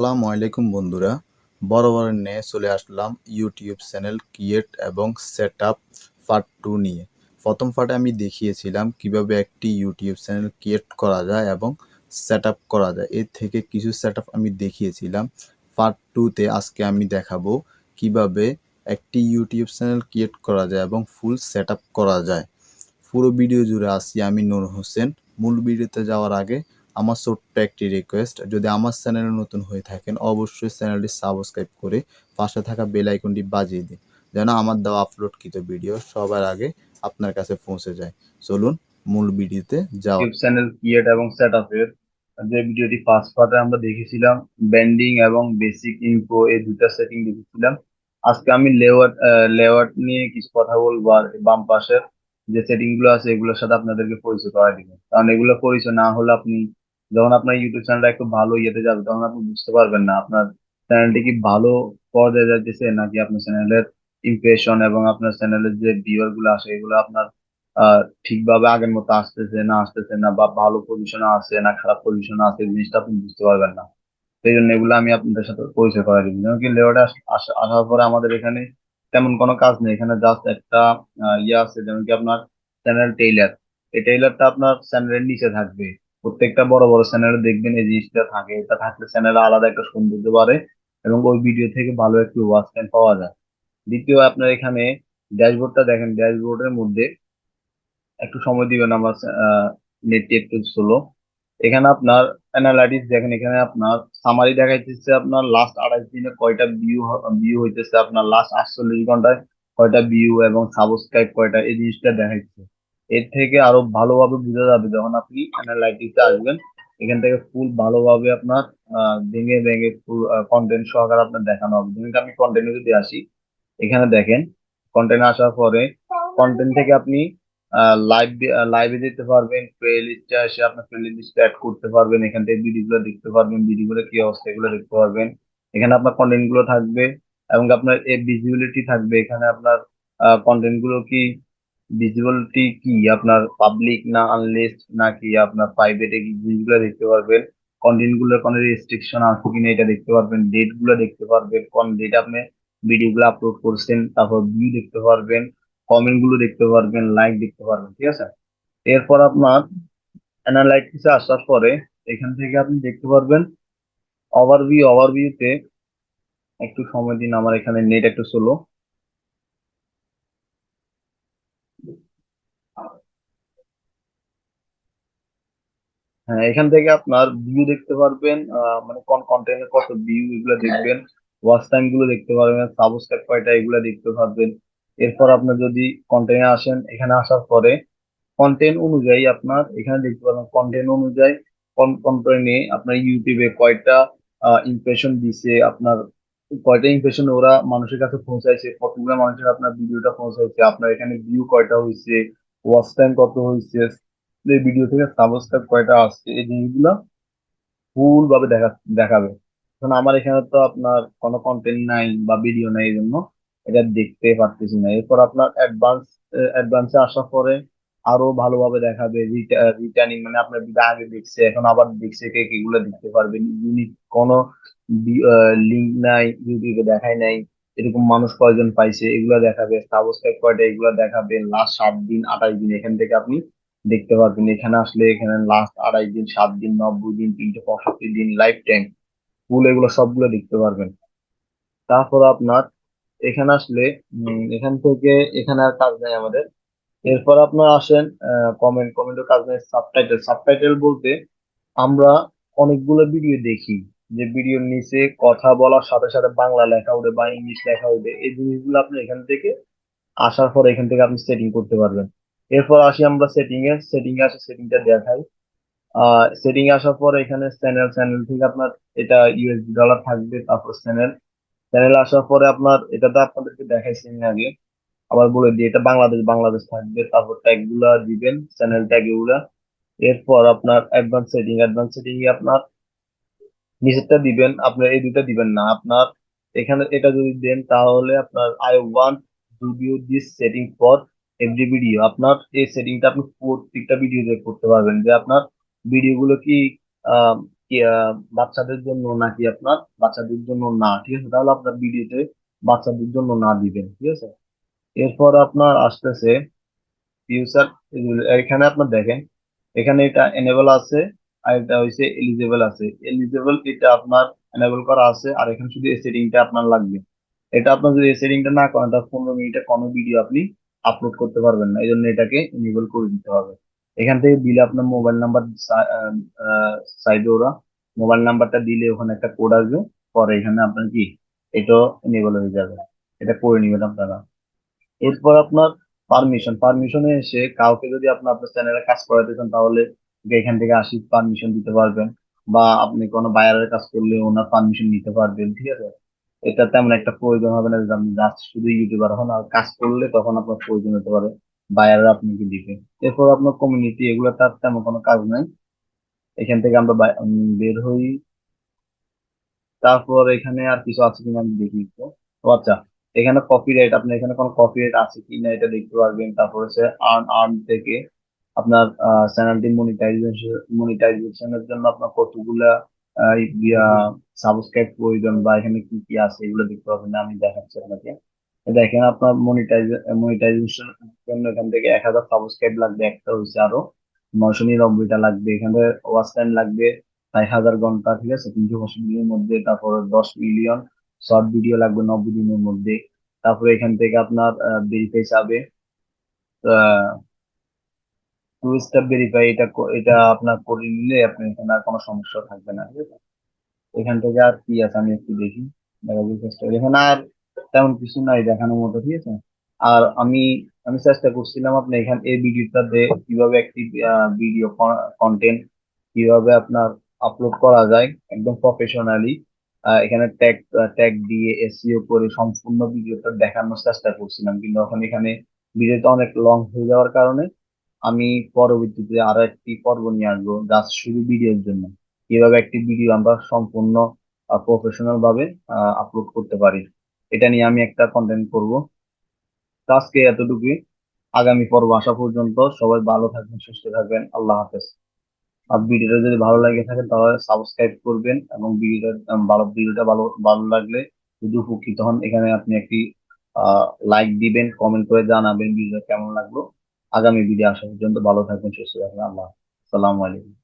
আসসালামু আলাইকুম বন্ধুরা, বরাবরের ন্যায় চলে আসলাম ইউটিউব চ্যানেল ক্রিয়েট এবং সেটআপ পার্ট 2 নিয়ে। প্রথম পার্টে আমি দেখিয়েছিলাম কিভাবে একটি ইউটিউব চ্যানেল ক্রিয়েট করা যায় এবং সেটআপ করা যায়। এর থেকে কিছু সেটআপ আমি দেখিয়েছিলাম। পার্ট 2তে আজকে আমি দেখাবো কিভাবে একটি ইউটিউব চ্যানেল ক্রিয়েট করা যায় এবং ফুল সেটআপ করা যায়। পুরো ভিডিও জুড়ে আছি আমি নূর হোসেন। মূল ভিডিওতে যাওয়ার আগে আমার ছোট্ট একটি রিকোয়েস্ট, যদি আমার চ্যানেলে নতুন হয়ে থাকেন অবশ্যই চ্যানেলটি সাবস্ক্রাইব করে পাশে থাকা বেল আইকনটি বাজিয়ে দিন, যেন আমার দেওয়া আপলোডকৃত ভিডিও সবার আগে আপনার কাছে পৌঁছে যায়। চলুন মূল ভিডিওতে যাওয়া। ইউটিউব চ্যানেল ক্রিয়েট এবং সেটআপের যে ভিডিওটি ফার্স্ট পার্টে আমরা দেখেছিলাম ব্যান্ডিং এবং বেসিক ইনফো এই দুটা সেটিং দেখেছিলাম। আজকে আমি লেআউট নিয়ে কিছু কথা বলবো, আর বাম পাশের যে সেটিং গুলো আছে এগুলোর সাথে আপনাদেরকে পরিচয় করা দিব। কারণ এগুলো পরিচয় না হলে আপনি যখন আপনার ইউটিউব চ্যানেলটা একটু ভালো ইয়েতে যাবে তখন আপনি বুঝতে পারবেন না আপনার চ্যানেলটি কি ভালো পর্যায়ে যাইতেছে নাকি আপনার চ্যানেলের ইমপ্রেশন এবং আপনার চ্যানেলের যে ভিউয়ার গুলো আসে এগুলো আপনার ঠিকভাবে আগের মতো আসতেছে না বা ভালো পজিশনে আছে না খারাপ পজিশনে আছে, এই জিনিসটা আপনি বুঝতে পারবেন না। সেই জন্য এগুলো আমি আপনাদের সাথে পরিচয় করা দিব। যেমন কি লেআউটে আসার পরে আমাদের এখানে তেমন কোনো কাজ নেই, এখানে জাস্ট একটা ইয়ে আছে, যেমন কি আপনার চ্যানেল টেইলার। এই টেইলারটা আপনার চ্যানেলের নিচে থাকবে। প্রত্যেকটা বড় বড় চ্যানেলে দেখবেন এই জিনিসটা থাকে, এটা থাকলে চ্যানেলে আলাদা একটা সৌন্দর্য বাড়ে এবং ওই ভিডিও থেকে ভালো একটু ওয়াচ টাইম পাওয়া যায়। দ্বিতীয় আপনার এখানে ড্যাশবোর্ডটা দেখেন, ড্যাশবোর্ডের মধ্যে একটু সময় দিবেন, আমার নেটটি একটু স্লো। এখানে আপনার অ্যানালাইটিস দেখেন, এখানে আপনার সামারি দেখাইতেছে আপনার লাস্ট 28 দিনে কয়টা ভিউ হইতেছে, আপনার লাস্ট 48 ঘন্টায় কয়টা ভিউ এবং সাবস্ক্রাইব কয়টা, এই জিনিসটা দেখাইছে। এর থেকে আরো ভালোভাবে বোঝা যাবে যখন আপনি অ্যানালাইটিসে আসবেন। এখান থেকে ফুল ভালোভাবে আপনার ভেঙে ভেঙে ফুল কন্টেন্ট সহকারে আপনার দেখানো হবে। যেমন আমি কন্টেন্টে যদি আসি, এখানে দেখেন কন্টেন্ট আসার পরে কন্টেন্ট থেকে আপনি লাইভে যেতে পারবেন, প্লে লিস্টে এসে আপনার প্লে লিস্ট অ্যাড করতে পারবেন, এখান থেকে ভিডিওগুলো দেখতে পারবেন, ভিডিওগুলো কি অবস্থা এগুলো দেখতে পারবেন। এখানে আপনার কন্টেন্ট গুলো থাকবে এবং আপনার এই ভিজিবিলিটি থাকবে। এখানে আপনার কন্টেন্ট গুলো কি ভিজিবিলিটি কি আপনার পাবলিক না আনলিস্ট নাকি আপনার প্রাইভেট, এই জিনিসগুলো দেখতে পারবেন। কন্টেন্ট গুলোর কোনো রেস্ট্রিকশন আছে কিনা এটা দেখতে পারবেন, ডেট গুলো দেখতে পারবেন, কোন ডেট আপনি ভিডিও গুলো আপলোড করছেন, তারপর ভিউ দেখতে পারবেন, কমেন্ট গুলো দেখতে পারবেন, লাইক দেখতে পারবেন। ঠিক আছে, এরপর আপনার অ্যানালাইটিক্সে আসার পরে এখান থেকে আপনি দেখতে পারবেন ওভারভিউতে একটু সময় দিন, আমার এখানে নেট একটু স্লো। হ্যাঁ, এখান থেকে আপনার ভিউ দেখতে পারবেন, মানে কোন কন্টেন্টের কত ভিউ এগুলো দেখবেন, ওয়াচ টাইম গুলো দেখতে পারবেন, সাবস্ক্রাইব কয়টা এগুলো দেখতে পারবেন। এরপর আপনার যদি কন্টেন্টে আসেন, এখানে আসার পরে কন্টেন্ট অনুযায়ী আপনার এখানে দেখতে পাবেন কন্টেন্ট অনুযায়ী কোন কন্টেন্টে আপনার ইউটিউবে কয়টা ইমপ্রেশন দিছে, আপনার কয়টা ইমপ্রেশন ওরা মানুষের কাছে পৌঁছাইছে, কতগুলো মানুষের আপনার ভিডিওটা পৌঁছাইছে, আপনার এখানে ভিউ কয়টা হয়েছে, ওয়াচ টাইম কত হয়েছে, এই ভিডিও থেকে সাবস্ক্রাইব কয়টা আসছে, এই জিনিসগুলো ফুল ভাবে দেখাবে। এখন আমার এখানে তো আপনার কোনো কন্টেন্ট নাই বা ভিডিও নাই, এই জন্য এটা দেখতে পারতেছি না। এরপর আপনার অ্যাডভান্সে আসার পরে আরো ভালোভাবে দেখাবে রিটার্নিং, মানে আপনার যেটা আগে দেখছে এখন আবার দেখছে কে এগুলো দেখতে পারবেন। ইউনিক কোনো লিঙ্ক নাই, ইউটিউবে দেখায় নাই, এরকম মানুষ কয়জন পাইছে এগুলো দেখাবে, সাবস্ক্রাইব কয়টা এগুলো দেখাবে, লাস্ট 7 দিন 28 দিন এখান থেকে আপনি দেখতে পারবেন। এখানে আসলে এখানে লাস্ট 28 দিন, 7 দিন, 90 দিন, 365 দিন, লাইফ টাইম ফুল এগুলো সবগুলো দেখতে পারবেন। তারপর আপনার এখানে আসলে এখান থেকে এখানে আর কাজ নাই আমাদের। এরপর আপনার আসেন কমেন্টের কাজ নেই। সাবটাইটেল বলতে আমরা অনেকগুলো ভিডিও দেখি যে ভিডিওর নিচে কথা বলার সাথে সাথে বাংলা লেখা উঠে বা ইংলিশ লেখা উঠে, এই জিনিসগুলো আপনি এখান থেকে আসার পর এখান থেকে আপনি সেটিং করতে পারবেন। এরপর আসি আমরা সেটিং এ আসে সেটিংটা দেখাই। সেটিং এ আসার পর এখানে চ্যানেল থেকে আপনার এটা ইউএসডি ডলার থাকবে। তারপর চ্যানেল আসার পরে আপনার এটাতে আপনাদেরকে দেখাইছি আমি আগে, আবার বলে দিই, এটা বাংলাদেশ থাকবে। তারপর ট্যাগ গুলা দিবেন, চ্যানেল ট্যাগ গুলা। এরপর আপনার অ্যাডভান্স সেটিং এ আপনার নিচেরটা দিবেন, আপনার এই দুইটা দিবেন না। আপনার এখানে এটা যদি দেন তাহলে আপনার I want video this setting for every video, আপনার এই সেটিংটা আপনি প্রত্যেকটা ভিডিওতে করতে পারবেন যে আপনার ভিডিও গুলো কি কি বাচ্চাদের জন্য নাকি আপনার বাচ্চাদের জন্য না, ঠিক আছে? তাহলে আপনার ভিডিওতে বাচ্চাদের জন্য না দিবেন, ঠিক আছে? এরপর আপনার আসতেছে ফিউচার। এখানে আপনার দেখেন, এখানে এটা এনেবল আছে আর এটা হইছে এলিজেবল আছে। এলিজেবল এটা আপনার এনেবল করা আছে, আর এখানে শুধু এই সেটিংটা আপনার লাগবে। এটা আপনার যদি এই সেটিংটা না করেন তাহলে 15 মিনিটে কোনো ভিডিও আপনি আপলোড করতে পারবেন না, এই জন্য এটাকে এনেবল করে দিতে হবে। এখান থেকে দিলে আপনার মোবাইল নাম্বার চাইবে ওরা। মোবাইল নাম্বারটা দিলে ওখানে একটা কোড আসবে, পরে এখানে আপনার কি এটাও এনেবল হয়ে যাবে। এটা করে নেবেন আপনারা। এরপর আপনার পারমিশনে এসে কাউকে যদি আপনার আপনার চ্যানেলে কাজ করাতে চান তাহলে এখান থেকে আসি পারমিশন দিতে পারবেন, বা আপনি কোনো বায়ারের কাজ করলে ওনার পারমিশন নিতে পারবেন, ঠিক আছে? এটা তেমন একটা প্রয়োজন হবে না যে আপনি জাস্ট শুধু ইউটিউবার হন, আর কাজ করলে তখন আপনার প্রয়োজন হতে পারে বায়ার আপনাকে দিবে। এরপর আপনার কমিউনিটি, এগুলো তার তেমন কোনো কাজ নাই। এখান থেকে আমরা বের হই। তারপর এখানে আর কিছু আছে কিনা আমি দেখি একটু। ও আচ্ছা, এখানে কপিরাইট, আপনি এখানে কোনো কপিরাইট আছে কিনা এটা দেখতে পারবেন। তারপর হচ্ছে আর্ন আর্ন থেকে আপনার চ্যানেলটি মনিটাইজেশনের জন্য আপনার কতগুলা সাবস্ক্রাইব প্রয়োজন বা এখানে কি কি আছে এগুলো দেখতে পাবেন। আমি দেখাচ্ছি আপনাকে। দেখেন আপনার মনিটাইজেশন জন্য এখান থেকে 1,000 সাবস্ক্রাইব লাগবে, একটা হচ্ছে আরো 999টা লাগবে। এখানে ওয়াচ টাইম লাগবে 6,000 ঘন্টা, ঠিক আছে, 365 দিনের মধ্যে। তারপর 10 মিলিয়ন শর্ট ভিডিও লাগবে 90 দিনের মধ্যে। তারপরে এখান থেকে আপনার ভেরিফাই চাবে, টু স্টেপ ভেরিফাই। এটা আপনার করে নিলে আপনি এখানে আর কোনো সমস্যা থাকবে না, ঠিক আছে? এখান থেকে আর কি আছে আমি একটু দেখি, দেখার চেষ্টা করি। এখানে আর তেমন কিছু নাই দেখানোর মতো, ঠিক আছে? আর আমি আমি চেষ্টা করছিলাম আপনি এখানে এই ভিডিওটাতে কিভাবে একটি ভিডিও কন্টেন্ট কিভাবে আপনার আপলোড করা যায় একদম প্রফেশনালি, এখানে ট্যাগ ট্যাগ দিয়ে এসইও করে সম্পূর্ণ ভিডিওটা দেখানোর চেষ্টা করছিলাম, কিন্তু এখন এখানে ভিডিওটা অনেক লং হয়ে যাওয়ার কারণে আমি পরবর্তীতে আরো একটি পর্ব নিয়ে আসবো জাস্ট শুধু ভিডিওর জন্য, কিভাবে একটি ভিডিও আমরা সম্পূর্ণ প্রফেশনাল ভাবে আপলোড করতে পারি। এটা নিয়ে আমি একটা কন্টেন্ট করব। তো আজকে এতটুকুই। আগামী পর্ব আসা পর্যন্ত সবাই ভালো থাকবেন, সুস্থ থাকবেন। আল্লাহ হাফেজ। আর ভিডিওটা যদি ভালো লাগে থাকে তাহলে সাবস্ক্রাইব করবেন, এবং ভিডিওটা ভালো ভালো লাগলে যদি উপকৃত হন এখানে আপনি একটি লাইক দিবেন, কমেন্ট করে জানাবেন ভিডিওটা কেমন লাগলো। আগামী ভিডিও আসা পর্যন্ত ভালো থাকবেন, সুস্থ থাকবেন। আল্লাহ, আসসালামু আলাইকুম।